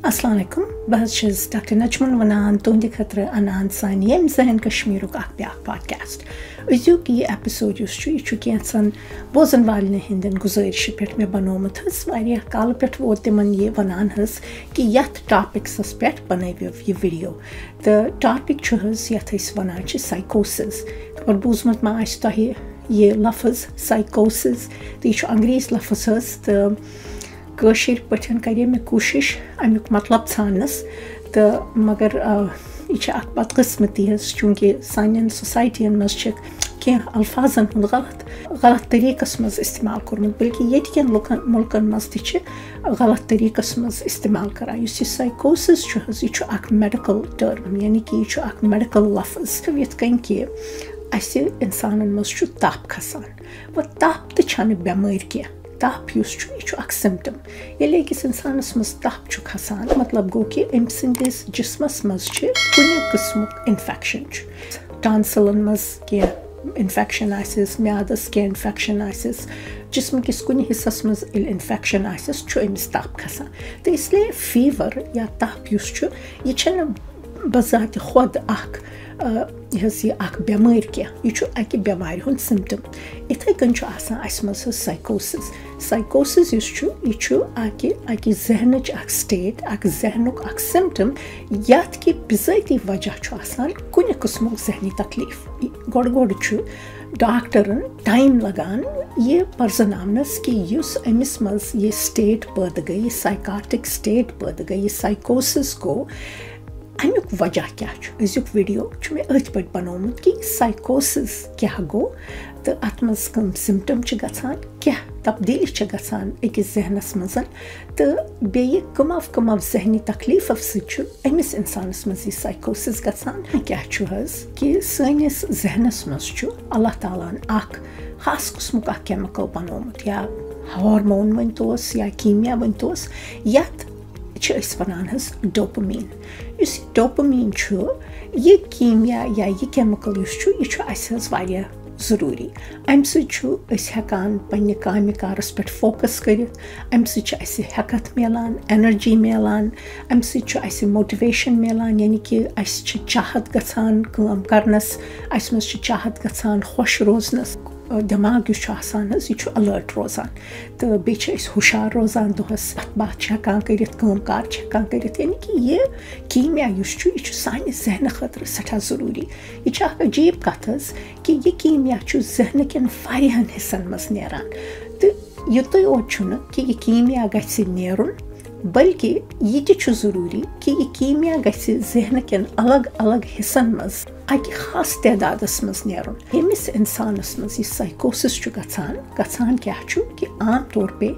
Assalamu alaikum. Bahas Dr. Najmun Wanan Tundi Khatra Anan Sani Yem Zahin Kashmir podcast. Uzuki episode Chukiansan Bozan Valne Hinden Guzarish Pet me banomat has Varia Kalpet Votiman Ye Vanan has Ki Yat topic suspect Banavi of your video. The topic Chuhas Yatis Vanachi psychosis. Or Buzmat Maistahi Ye Lafas psychosis. The Angris Lafas the Kashmir पठन करिए मैं कोशिश अमुक मतलब छानस तो मगर यह बात किस्मती है चूँकि सान सोसाइटी मज कह अल्फाजन गलत तरीक़स मज इस्तेमाल कोर्मुत बल्कि येन मुल्कन मज गलत तरीक़स मज इस्तेमाल करान यह साइकोसिस यह मेडिकल टर्म यानी कि यह मेडिकल लफ्ज़ यथ कन कि इंसान मज तप खसान व तप तो बेमार कह तप यह सिम्टम ये इंसानस मज तप खसान मतलब गो कि अम सिंदिस जिस्मस मज कुन किस्म इन्फेक्शन टांसिलन मज कह इन्फेक्शन आसिस म्यादस कह इन्फेक्शन आसिस जिस्म किस कुन हिस्सस मज इन्फेक्शन आसिस अमिस तप खसान तो इसलिए फीवर या तप यह बजात खुद यह बेमार कह यह अकि बेमार हुंद सिम्टम इथे कन साइकोसिस साइकोसिस यह अकि जहनच स्टेट जहनुक सिम्टम यथ कि बिजाती वजह कुन किस्म जहनी तकलीफ गोड़ डॉक्टरन टाइम लगान ये परजनावनस कि अमिस मज ये स्टेट पैदा गई साइकाट्रिक स्टेट पैदा गई साइकोसिस गो अमुक वजह क्या अजुक वीडियो मे अथ पे बनोमुत कि साइकोसिस क्या गो तो अत मज कम सिम्टम गसान क्या तब्दीली गसान अकिस जहनस मज तो बे कमव जहनी तकलीफ अमिस इंसानस मज यह साइकोसिस गसान क्या कि सनिस जहनस मज अल्लाह तालान खास किस्मुक केमिकल बनोमुत या हार्मोन वनतोस या कीमिया वनतोस यथ वनान डोपामीन इस डोपामीन यह कीमिया या यह केमिकल यह ज़रूरी अम हेकान पन्ने कामि कारस पे फोकस कर अम हेकत मिलान एनर्जी मिलान अम मोटिवेशन मिलान यानी कि चाहत गसान काम करनस मज चाहत गसान खुश रोजनस दिमाग यह अलर्ट रोजान तो बे हुशार रोजान दोहस बात हेकान कर यानी कि यह कीमिया यह सान जहन खतर सठा ज़रूरी यह अजीब कथ कि यह कीमिया जहन कन वारियान हिस्सन मज नेरान तो युत योत कि यह कीमिया गछ नेरुन बल्कि यह ज़रूरी कि यह कीमिया गछ जहन कन अलग अलग हिस्सन मज अकि खास तादादस मज नेरुन यमिस इंसानस मज यह साइकोसिस गसान क्या कि आम तौर पे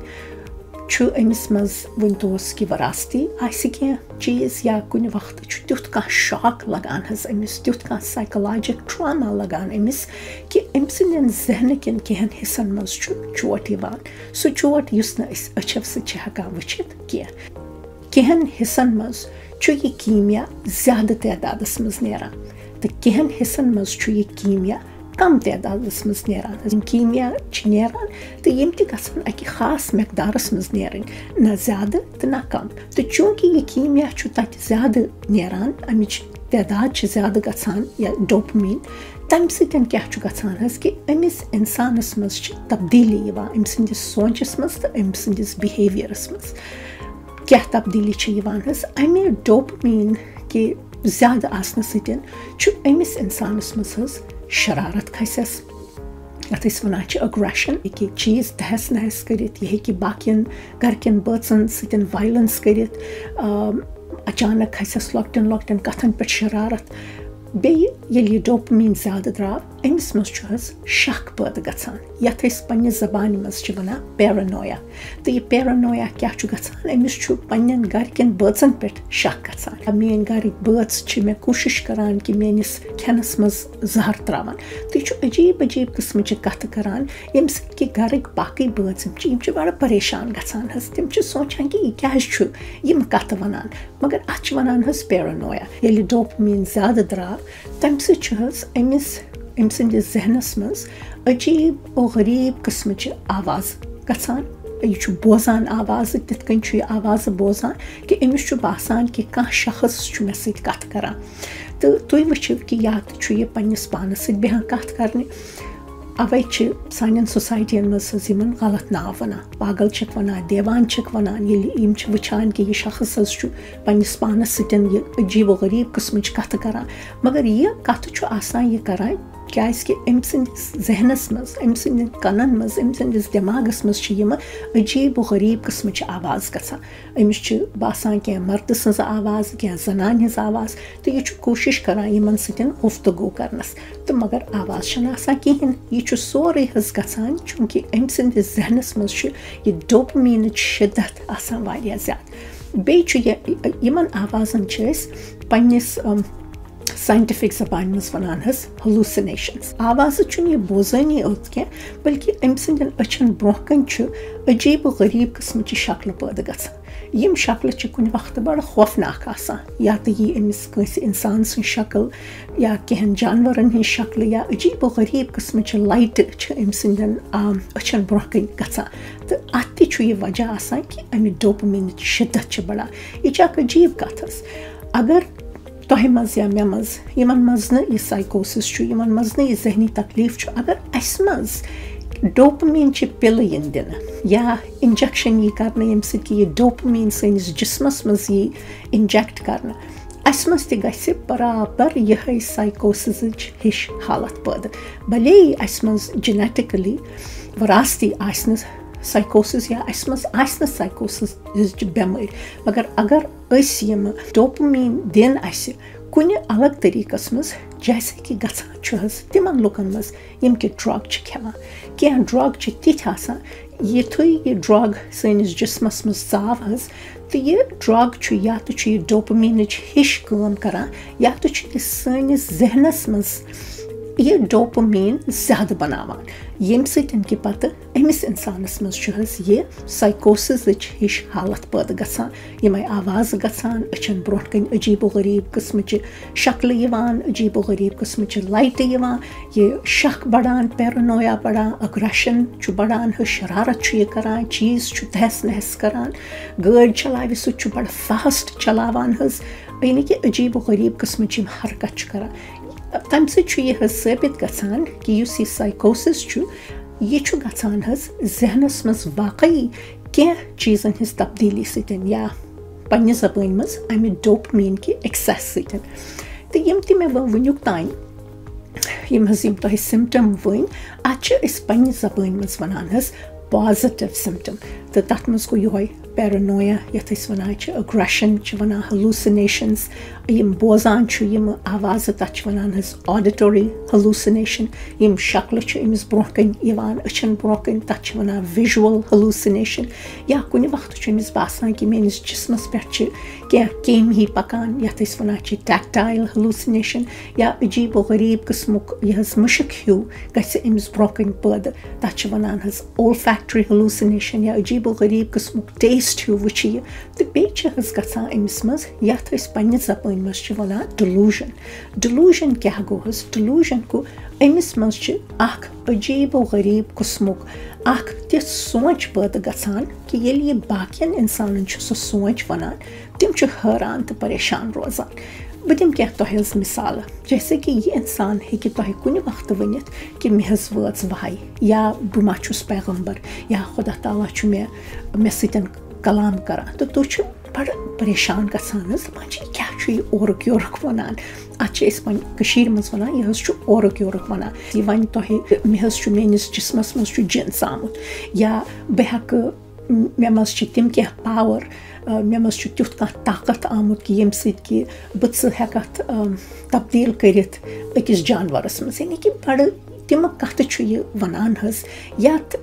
अमिस मज वनतोस कि वरासती कह चीज़ या कुन वक्त तुथ कह शॉक लगान अमिस तुथ कह साइकोलॉजिक ट्रामा लगान अमिस कि अम सिंदन जहन कन कहन हिस्सन मज चोट यवान सो चोट युस न अछव सह हेकान वुचित कहन हिस्सन मज यह कीमिया ज्यादा तादादस मज नेरान तो कहन हिस्सन मज यह कीमिया कम तादादस मज नेरान कीमिया नेरान तो यम गसान अकि खास मकदारस मज नेरन न ज्यादा तो न कम तो चूँकि यह कीमिया तत ज्यादा नेरान अमिच तादाद ज्यादा गसान या डोपामीन तम सतन क्या गसान कि अमिस इंसानस मज तब्दीली अम सिंदिस सोचस मज तो अम सिंदिस बिहेवियरस मज क्या तब्दीली अमे डोपामीन के ज्यादा आसन सतन अमिस इंसानस मज शरारत खसस अत वनान अग्रेशन यह चीज़ तहस नहस कर यह बाकियन गरकन बचन सतन वायलेंस कर अचानक खसस लॉकटन लॉकटन कथन पे शरारत बे ये डोपामीन ज्यादा द्राव अमिस मज शक पैदा गसान यथ पन्ने जबान मज वनान पैरानोया तो यह पैरानोया क्या गसान अमिस पन्न गरकन बचन पे शक गसान मेन गरक बच मे कोशिश करान कि मेनिस खेनस मज जहर त्रावान तो यह अजीब अजीब किस्म कथ करान यम कि गरक बाकी बच बड़ा परेशान गसान तम सोचान कि यह क्या यम कथ वनान मगर अत वनान पैरानोया ये डोपामीन ज्यादा द्राव तम अमिस अम सिंदिस जहनस मज अजीब और गरीब किस्म आवाज़ گژھان یہِ چھُ بوزان آوازٕ تِتھ کٔنۍ چھُ یہِ آوازٕ بوزان کہِ أمِس چھُ باسان کہِ کانٛہہ شخص چھُ مےٚ سۭتۍ کَتھ کَران تہٕ تُہۍ وٕچھِو کہِ یا تہٕ چھُ یہِ پنٛنِس پانَس سۭتۍ بیٚہان کَتھ کَرنہِ اَوَے چھِ سانٮ۪ن سوسایٹِیَن منٛز حظ یِمَن غلط ناو وَنان پاگل چھِکھ وَنان دیوان چھِکھ وَنان ییٚلہِ یِم چھِ وٕچھان کہِ یہِ شخص حظ چھُ پنٛنِس پانَس سۭتۍ یہِ عجیٖب و غریٖب قٕسمٕچ کَتھٕ کَران مگر یہِ کَتھٕ چھُ آسان یہِ کَران کیٛازِکہِ أمۍ سٕنٛدِس ذہنَس منٛز أمۍ سٕنٛدٮ۪ن کَنَن منٛز أمۍ سٕنٛدِس دٮ۪ماغَس منٛز چھِ یِمہٕ عجیٖب و غریٖب قٕسمٕچ آواز گژھان أمِس چھِ باسان کینٛہہ مردٕ سٕنٛز آواز کینٛہہ زَنانہِ ہِنٛز آواز تہٕ یہِ چھُ کوٗشِش کَران یِمَن سۭتۍ گُفتگوٗ کَرنَس تہٕ مگر آواز چھَنہٕ آسان کِہیٖنۍ یہِ چھُ سورُے حظ گژھان چوٗنٛکہِ أمۍ سٕنٛدِس ذہنَس منٛز چھُ یہِ ڈوپمیٖنٕچ شِدت آسان واریاہ زیادٕ بیٚیہِ چھُ یِمَن آوازَن چھِ أسۍ پنٛنِس ساینٹِفِک زبانہِ منٛز وَنان حظ ہلوٗسِنیشنٕز آوازٕ چھُنہٕ یہِ بوزٲنی یوت کینٛہہ بٔلکہِ أمۍ سٕنٛدٮ۪ن أچھَن برٛونٛہہ کَنۍ چھُ عجیٖب و غریٖب قٕسمٕچہِ شکلہٕ پٲدٕ گژھان یِم شکلہٕ چھِ کُنہِ وقتہٕ بَڑٕ خوفناک آسان یا تہٕ یی أمِس کٲنٛسہِ اِنسان سٕنٛز شکٕل یا کینٛہَن جانوَرَن ہٕنٛز شکلہٕ یا عجیٖب و غریٖب قٕسمٕچہِ لایٹہٕ چھِ أمۍ سٕنٛدٮ۪ن أچھَن برٛونٛہہ کَنۍ گژھان تہٕ اَتھ تہِ چھُ یہِ وجہ آسان کہِ اَمہِ ڈوپمیٖنٕچ شِدت چھِ بَڑان یہِ چھِ اَکھ عجیٖب کَتھ حظ اگر تۄہہِ منٛز یا مےٚ منٛز یِمَن منٛز نہٕ یہِ سایکوسِس چھُ یِمَن منٛز نہٕ یہِ ذہنی تکلیٖف چھُ اگر اَسہِ منٛز ڈوپمیٖن چہِ پِلہٕ یِن دِنہٕ یا اِنجَکشَن یی کَرنہٕ ییٚمہِ سۭتۍ کہِ یہِ ڈوپمیٖن سٲنِس جِسمَس منٛز یی اِنجَکٹ کَرنہٕ اَسہِ منٛز تہِ گژھِ برابر یِہوٚے سایکوسِسٕچ ہِش حالت پٲدٕ بھلے اَسہِ منٛز جِنیٹِکٔلی وَراثتی آسہِ نہٕ سایکوسِس یا اَسہِ منٛز آسہِ نہٕ سایکوسِسٕچ بٮ۪مٲرۍ مگر اگر أسۍ یِمہٕ ڈوپمیٖن دِن اَسہِ کُنہِ الگ طٔریٖقَس منٛز جیسے کہِ گژھان چھُ حظ تِمَن لُکَن منٛز یِم کہِ ڈرٛگ چھِ کھٮ۪وان کینٛہہ ڈرٛگ چھِ تِتھۍ آسان یِتھُے یہِ ڈرٛگ سٲنِس جِسمَس منٛز ژاو حظ تہٕ یہِ ڈرٛگ چھُ یا تہٕ چھُ یہِ ڈوپمیٖنٕچ ہِش کٲم کَران یا تہٕ چھُ یہِ سٲنِس ذہنَس منٛز یہِ ڈوپمیٖن زیادٕ بَناوان ییٚمہِ سۭتۍ کہِ پَتہٕ أمِس اِنسانَس منٛز چھُ حظ یہِ سایکوسِسٕچ ہِش حالت پٲدٕ گژھان یِمَے آوازٕ گژھان أچھَن برٛونٛٹھ کَنۍ عجیٖب و غریٖب قٕسمٕچہِ شکلہٕ یِوان عجیٖب و غریٖب قٕسمٕچہِ لایٹہٕ یِوان یہِ شک بَڑان پیرانویا بَڑان اگرٮ۪شَن چھُ بَڑان حظ شرارت چھُ یہِ کَران چیٖز چھُ تہس نہس کَران گٲڑۍ چلاوِ سُہ تہِ چھُ بَڑٕ فاسٹ چلاوان حظ یعنی کہِ عجیٖب و غریٖب قٕسمٕچ یِم حرکت چھُ کَران تَمہِ سۭتۍ چھُ یہِ حظ ثٲبِت گژھان کہِ یُس یہِ سایکوسِس چھُ یہِ چھُ گژھان حظ ذہنَس منٛز واقعی کینٛہہ چیٖزَن ہٕنٛز تبدیٖلی سۭتۍ یا پنٛنہِ زبٲنۍ منٛز اَمہِ ڈوپمیٖن کہِ ایٚکسٮ۪س سۭتۍ تہٕ یِم تہِ مےٚ وٕنیُک تام یِم حظ یِم تۄہہِ سِمٹَم ؤنۍ اَتھ چھِ أسۍ پنٛنہِ زبٲنۍ منٛز وَنان حظ پازِٹِو سِمٹَم تہٕ تَتھ منٛز گوٚو یِہوٚے پیرانویا یَتھ أسۍ وَنان چھِ اگرٮ۪شَن چھِ وَنان ہلوٗسِنیشنٕز یِم بوزان چھُ یِمہٕ آوازٕ تَتھ چھِ وَنان حظ آڈِٹوری ہلوٗسِنیشَن یِم شکلہٕ چھِ أمِس برٛونٛہہ کَنۍ یِوان أچھَن برٛونٛہہ کَنۍ تَتھ چھِ وَنان وِجوَل ہلوٗسِنیشَن یا کُنہِ وقتہٕ چھُ أمِس باسان کہِ میٛٲنِس جِسمَس پٮ۪ٹھ چھِ کینٛہہ کیٚمۍ ہی پَکان یَتھ أسۍ وَنان چھِ ٹیکٹایل ہلوٗسِنیشَن یا عجیٖب و غریٖب قٕسمُک یہِ حظ مُشک ہیوٗ گژھِ أمِس برٛونٛہہ کَنۍ پٲدٕ تَتھ چھِ وَنان حظ اولفیکٹری ہلوٗسِنیشَن یا عجیٖب و غریٖب قٕسمُک ٹیسٹ ہیوٗ وٕچھِ یہِ تہٕ بیٚیہِ چھِ حظ گژھان أمِس منٛز یَتھ أسۍ پنٛنہِ زبٲنۍ منٛز چھِ وَنان ڈِلوٗجَن ڈِلوٗجَن کیٛاہ گوٚو حظ ڈِلوٗجَن گوٚو أمِس منٛز چھِ اَکھ عجیٖب و غریٖب قٕسمُک اَکھ تِژھ سونٛچ پٲدٕ گژھان کہِ ییٚلہِ یہِ باقیَن اِنسانَن چھُ سُہ سونٛچ وَنان تِم چھِ حٲران تہٕ پریشان روزان بہٕ دِمہٕ کینٛہہ تۄہہِ حظ مِثالہٕ جیسے کہِ یہِ اِنسان ہیٚکہِ تۄہہِ کُنہِ وقتہٕ ؤنِتھ کہِ مےٚ حظ وٲژ وَے یا بہٕ ما چھُس پیغمبر یا خۄدا تعالیٰ چھُ مےٚ سۭتۍ کلام کَران تہٕ تُہۍ چھِو بَڑٕ پریشان گژھان حظ دَپان چھِ یہِ کیٛاہ چھُ یہِ اورُک یورُک وَنان اَتھ چھِ أسۍ وۄنۍ کٔشیٖرِ منٛز وَنان یہِ حظ چھُ اورُک یورُک وَنان یہِ وَنہِ تۄہہِ مےٚ حظ چھُ میٛٲنِس جِسمَس منٛز چھُ جِن ژامُت یا بہٕ ہٮ۪کہٕ مےٚ منٛز چھِ تِم کینٛہہ پاوَر مےٚ منٛز چھُ تیُتھ کانٛہہ طاقت آمُت کہِ ییٚمہِ سۭتۍ کہِ بہٕ ژٕ ہٮ۪کَتھ تبدیٖل کٔرِتھ أکِس جانوَرَس منٛز یعنی کہِ بَڑٕ تِمہٕ کَتھٕ چھُ یہِ وَنان حظ یَتھ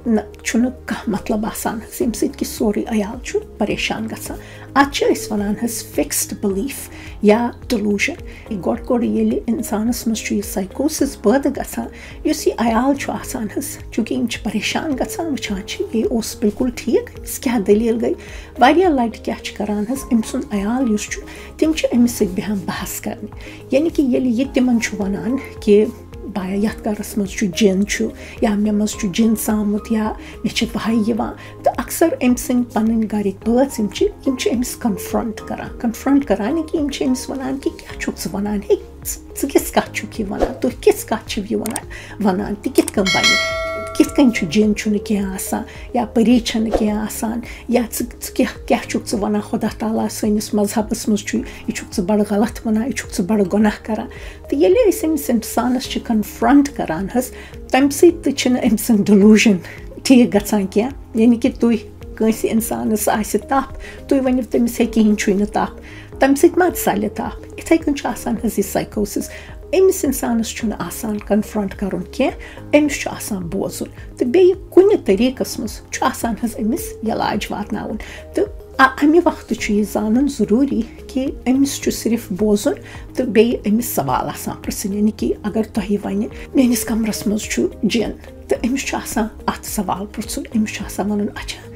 چھُنہٕ کانٛہہ مطلب آسان حظ ییٚمہِ سۭتۍ کہِ سورُے عیال چھُ پریشان گژھان اَتھ چھِ أسۍ وَنان حظ فِکسڈ بِلیٖف یا ڈِلوٗجَن گۄڈٕ ییٚلہِ اِنسانَس منٛز چھُ یہِ سایکوسِس پٲدٕ گژھان یُس یہِ عیال چھُ آسان حظ چوٗنٛکہِ یِم چھِ پریشان گژھان وٕچھان چھِ یہِ اوس بِلکُل ٹھیٖک أمِس کیٛاہ دٔلیٖل گٔے واریاہ لَٹہِ کیٛاہ چھِ کَران حظ أمۍ سُنٛد عیال یُس چھُ تِم چھِ أمِس سۭتۍ بیٚہان بحث کَرنہِ یعنی کہِ ییٚلہِ یہِ تِمَن چھُ وَنان کہِ بایا یَتھ گَرَس منٛز چھُ جِن چھُ یا مےٚ منٛز چھُ جِن ژامُت یا مےٚ چھِ وَہہِ یِوان تہٕ اَکثر أمۍ سٕنٛدۍ پَنٕنۍ گَرِکۍ بٲژ یِم چھِ أمِس کَنفرٛنٛٹ کَران یہِ کہِ یِم چھِ أمِس وَنان کہِ کیٛاہ چھُکھ ژٕ وَنان ہے ژٕ کِژھ کَتھ چھُکھ یہِ وَنان تُہۍ کِژھ کَتھ چھِو یہِ وَنان تہِ کِتھ کٔنۍ بَنہِ کِتھ کٔنۍ چھُ جِن چھُنہٕ کینٛہہ آسان یا پٔری چھَنہٕ کینٛہہ آسان یا ژٕ کیٛاہ چھُکھ ژٕ وَنان خۄدا تعالیٰ سٲنِس مذہَبَس منٛز چھُ یہِ چھُکھ ژٕ بَڑٕ غلط وَنان یہِ چھُکھ ژٕ بَڑٕ گۄناہ کَران تہٕ ییٚلہِ أسۍ أمِس اِنسانَس چھِ کَنفرٛنٛٹ کَران حظ تَمہِ سۭتۍ تہِ چھِنہٕ أمۍ سٕنٛدۍ ڈِلوٗجَن ٹھیٖک گژھان کینٛہہ یعنی کہِ تُہۍ کٲنٛسہِ اِنسانَس آسہِ تَپھ تُہۍ ؤنِو تٔمِس ہے کِہیٖنۍ چھُے نہٕ تَپھ تَمہِ سۭتۍ ما ژَلہِ تَپھ یِتھَے کٔنۍ چھُ آسان حظ یہِ سایکوسِس أمِس اِنسانَس چھُنہٕ آسان کَنفرٛنٛٹ کَرُن کینٛہہ أمِس چھُ آسان بوزُن تہٕ بیٚیہِ کُنہِ طٔریٖقَس منٛز چھُ آسان حظ أمِس علاج واتناوُن تہٕ اَمہِ وقتہٕ چھُ یہِ زانُن ضروٗری کہِ أمِس چھُ صرف بوزُن تہٕ بیٚیہِ أمِس سوال آسان پِرٛژھٕنۍ یعنی کہِ اگر تۄہہِ وَنہِ میٛٲنِس کَمرَس منٛز چھُ جِن تہٕ أمِس چھُ آسان اَتھ سوال پِرٛژھُن أمِس چھُ آسان وَنُن اچھا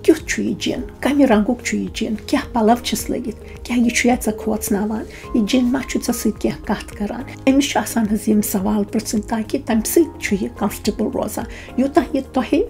کیُتھ چھُ یہِ جِن کَمہِ رنٛگُک چھُ یہِ جِن کیٛاہ پَلَو چھِس لٲگِتھ کیٛاہ یہِ چھُیا ژےٚ کھوژناوان یہِ جِن ما چھُ ژےٚ سۭتۍ کینٛہہ کَتھ کَران أمِس چھُ آسان حظ یِم سوال پِرٛژھٕنۍ تاکہِ تَمہِ سۭتۍ چھُ یہِ کَمفٲٹیبٕل روزان یوٗتاہ یہِ تۄہہِ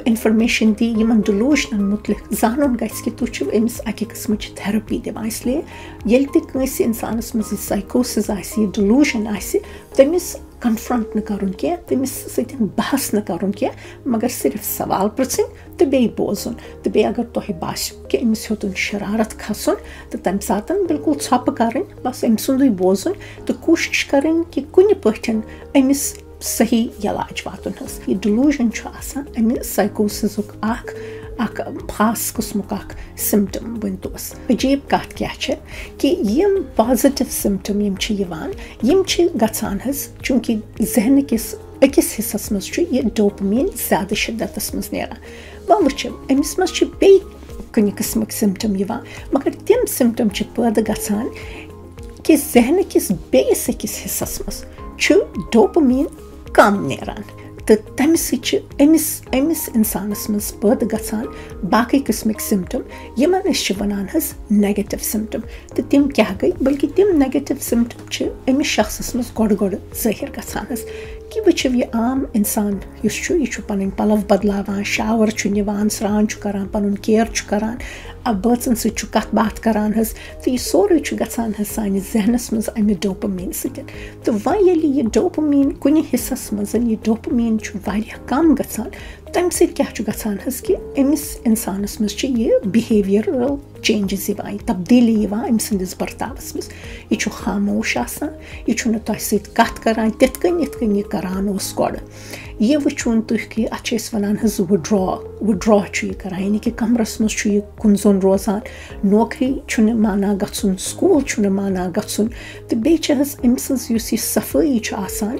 اِنفارمیشَن دی یِمَن ڈِلوٗشنَن مُتعلِق زانُن گژھِ کہِ تُہۍ چھِو أمِس اَکہِ قٕسمٕچ تھیرپی دِوان اِسلیے ییٚلہِ تہِ کٲنٛسہِ اِنسانَس منٛز یہِ سایکوسِس آسہِ یہِ ڈِلوٗجَن آسہِ تٔمِس کَنفرٛنٛٹ نہٕ کَرُن کینٛہہ تٔمِس سۭتۍ بحث نہٕ کَرُن کینٛہہ مگر صرف سوال پِرٛژھٕنۍ تہٕ بیٚیہِ بوزُن تہٕ بیٚیہِ اگر تۄہہِ باسیو کہِ أمِس ہیوٚتُن شرارت کھَسُن تہٕ تَمہِ ساتہٕ بِلکُل ژھۄپہٕ کَرٕنۍ بَس أمۍ سُنٛدُے بوزُن تہٕ کوٗشِش کَرٕنۍ کہِ کُنہِ پٲٹھۍ أمِس صحیح علاج واتُن حظ یہِ ڈِلوٗجَن چھُ آسان اَمہِ سایکوسِسُک اَکھ خاص قٕسمُک اَکھ سِمٹَم ؤنۍتوس عجیٖب کَتھ کیٛاہ چھِ کہِ یِم پازِٹِو سِمٹَم یِم چھِ یِوان یِم چھِ گژھان حظ چوٗنٛکہِ ذہنہٕ کِس أکِس حِصَس منٛز چھُ یہِ ڈوپمیٖن زیادٕ شِدَتَس منٛز نیران وۄنۍ وٕچھِو أمِس منٛز چھِ بیٚیہِ کُنہِ قٕسمٕکۍ سِمٹَم یِوان مگر تِم سِمٹَم چھِ پٲدٕ گژھان کہِ ذہنہٕ کِس بیٚیِس أکِس حِصَس منٛز چھُ ڈوپمیٖن کَم نیران تہٕ تَمہِ سۭتۍ چھِ أمِس اِنسانَس منٛز پٲدٕ گژھان باقٕے قٕسمٕکۍ سِمٹَم یِمَن أسۍ چھِ وَنان حظ نَگیٹِو سِمٹَم تہٕ تِم کیٛاہ گٔے بٔلکہِ تِم نَگیٹِو سِمٹَم چھِ أمِس شخصَس منٛز گۄڈٕ ظٲہِر گژھان حظ کہِ وٕچھِو یہِ عام اِنسان یُس چھُ یہِ چھُ پَنٕنۍ پَلَو بَدلاوان شاوَر چھُ نِوان سرٛان چھُ کَران پَنُن کِیَر چھُ کَران بٲژَن سۭتۍ چھُ کَتھ باتھ کَران حظ تہٕ یہِ سورُے چھُ گژھان حظ سانہِ ذہنَس منٛز اَمہِ ڈوپمیٖن سۭتۍ تہٕ وۄنۍ ییٚلہِ یہِ ڈوپمیٖن کُنہِ حِصَس منٛز یہِ ڈوپمیٖن چھُ واریاہ کَم گژھان تَمہِ سۭتۍ کیٛاہ چھُ گژھان حظ کہِ أمِس اِنسانَس منٛز چھِ یہِ بِہیویَرَل چینٛجِز یِوان یہِ تبدیٖلی یِوان أمۍ سٕنٛدِس برتاوَس منٛز یہِ چھُ خاموش آسان یہِ چھُنہٕ تۄہہِ سۭتۍ کَتھ کَران تِتھ کٔنۍ یِتھ کٔنۍ یہِ کَران اوس گۄڈٕ یہِ وٕچھُن تُہۍ کہِ اَتھ چھِ أسۍ وَنان حظ وٕڈرٛا چھُ یہِ کَران یعنی کہِ کَمرَس منٛز چھُ یہِ کُن زوٚن روزان نوکری چھُنہٕ مانان گژھُن سکوٗل چھُنہٕ مانان گژھُن تہٕ بیٚیہِ چھِ حظ أمۍ سٕنٛز یُس یہِ صفٲیی چھُ آسان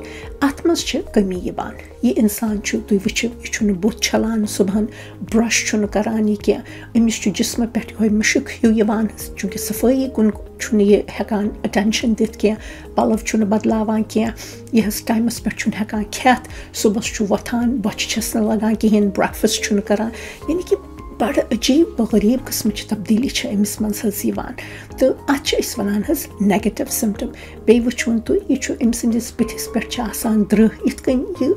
اَتھ منٛز چھِ کٔمی یِوان یہِ اِنسان چھُ تُہۍ وٕچھِو یہِ چھُنہٕ بُتھ چھَلان صُبحن برٛش چھُنہٕ کَران یہِ کینٛہہ أمِس چھُ جِسمہٕ پٮ۪ٹھ یِہوٚے مُشُک ہیوٗ یِوان حظ چوٗنٛکہِ صفٲیی کُن چھُنہٕ یہِ ہٮ۪کان اَٹٮ۪نشَن دِتھ کینٛہہ پَلَو چھُنہٕ بَدلاوان کینٛہہ یہِ حظ ٹایمَس پٮ۪ٹھ چھُنہٕ ہٮ۪کان کھٮ۪تھ صُبحس چھُ وۄتھان بۄچھِ چھَس نہٕ لَگان کِہیٖنۍ برٛیکفاسٹ چھُنہٕ کَران یعنی کہِ بَڑٕ عجیٖب غریٖب قٕسمٕچ تبدیٖلی چھِ أمِس منٛز حظ یِوان تہٕ اَتھ چھِ أسۍ وَنان حظ نَگیٹِو سِمٹَم بیٚیہِ وٕچھُن تُہۍ یہِ چھُ أمۍ سٕنٛدِس بٕتھِس پٮ۪ٹھ چھِ آسان درٛہ یِتھ کٔنۍ یہِ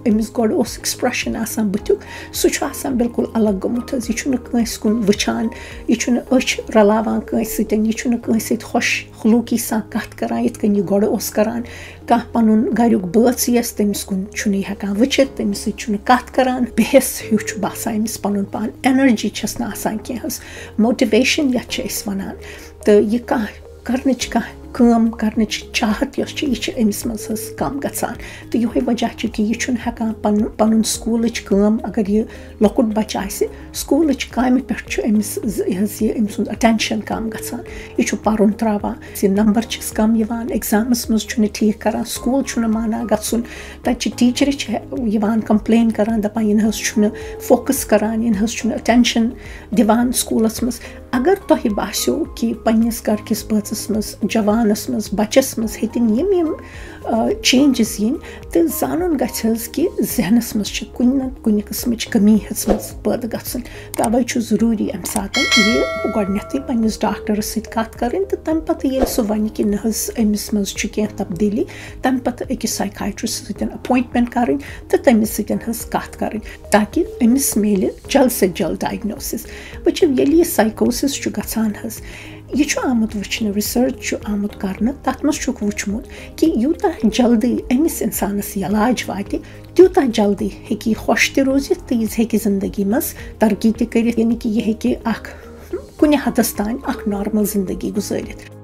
أمِس گۄڈٕ اوس ایٚکسپرٛیشَن آسان بٕتھیُک سُہ چھُ آسان بِلکُل الگ گوٚمُت حظ یہِ چھُنہٕ کٲنٛسہِ کُن وٕچھان یہِ چھُنہٕ أچھ رَلاوان کٲنٛسہِ سۭتۍ یہِ چھُنہٕ کٲنٛسہِ سۭتۍ خۄش خلوٗقی سان کَتھ کَران یِتھ کٔنۍ یہِ گۄڈٕ اوس کَران کانٛہہ پَنُن گَریُک بٲژ یِیَس تٔمِس کُن چھُنہٕ یہِ ہٮ۪کان وٕچھِتھ تٔمِس سۭتۍ چھُنہٕ کَتھ کَران بےٚحٮ۪س ہیوٗ چھُ باسان أمِس پَنُن پان اٮ۪نَرجی چھَس نہٕ آسان کینٛہہ حظ موٹِویشَن یَتھ چھِ أسۍ وَنان تہٕ یہِ کانٛہہ کٲم کَرنٕچ چاہت یۄس چھِ یہِ چھِ أمِس منٛز حظ کَم گژھان تہٕ یِہوٚے وجہ چھُ کہِ یہِ چھُنہٕ ہٮ۪کان پَنُن سکوٗلٕچ کٲم اگر یہِ لۄکُٹ بَچہٕ آسہِ سکوٗلٕچ کامہِ پٮ۪ٹھ چھُ أمِس یہِ حظ یہِ أمۍ سُنٛد اَٹٮ۪نشَن کَم گژھان یہِ چھُ پَرُن ترٛاوان یہِ نمبر چھِس کَم یِوان اٮ۪گزامَس منٛز چھُنہٕ ٹھیٖک کَران سکوٗل چھُنہٕ مانان گژھُن تَتہِ چھِ ٹیٖچرِ چھِ یِوان کَمپٕلین کَران دَپان یہِ نہٕ حظ چھُنہٕ فوکَس کَران یہِ نہٕ حظ چھُنہٕ اَٹٮ۪نشَن دِوان سکوٗلَس منٛز اگر تۄہہِ باسیو کہِ پنٛنِس گَرٕکِس بٲژَس منٛز جوان اِنسانَس منٛز بَچَس منٛز ہیٚتِن یِم چینجِز یِنۍ تہٕ زانُن گژھِ حظ کہِ ذہنَس منٛز چھِ کُنہِ نَتہٕ کُنہِ قٕسمٕچ کٔمی ہیٚژمٕژ پٲدٕ گژھٕنۍ تَوَے چھُ ضروٗری اَمہِ ساتہٕ یہِ گۄڈنٮ۪تھٕے پنٛنِس ڈاکٹرَس سۭتۍ کَتھ کَرٕنۍ تہٕ تَمہِ پَتہٕ ییٚلہِ سُہ وَنہِ کہِ نہ حظ أمِس منٛز چھُ کینٛہہ تبدیٖلی تَمہِ پَتہٕ أکِس سایکاٹرٛسٹ سۭتۍ اٮ۪پویِنٛٹمٮ۪نٛٹ کَرٕنۍ تہٕ تٔمِس سۭتۍ حظ کَتھ کَرٕنۍ تاکہِ أمِس میلہِ جلد سے جلد ڈایگنوسِس. وٕچھِو ییٚلہِ یہِ سایکوسِس چھُ گژھان حظ یہِ چھُ آمُت وٕچھنہٕ رِسٲرٕچ چھُ آمُت کَرنہٕ تَتھ منٛز چھُکھ وٕچھمُت کہِ یوٗتاہ جلدی أمِس اِنسانَس علاج واتہِ تیوٗتاہ جلدی ہیٚکہِ یہِ خۄش تہِ روٗزِتھ تہٕ یہِ ہیٚکہِ زندگی منٛز ترقی تہِ کٔرِتھ یعنی کہِ یہِ ہیٚکہِ اَکھ کُنہِ حدَس تانۍ اَکھ نارمل زندگی گُزٲرِتھ.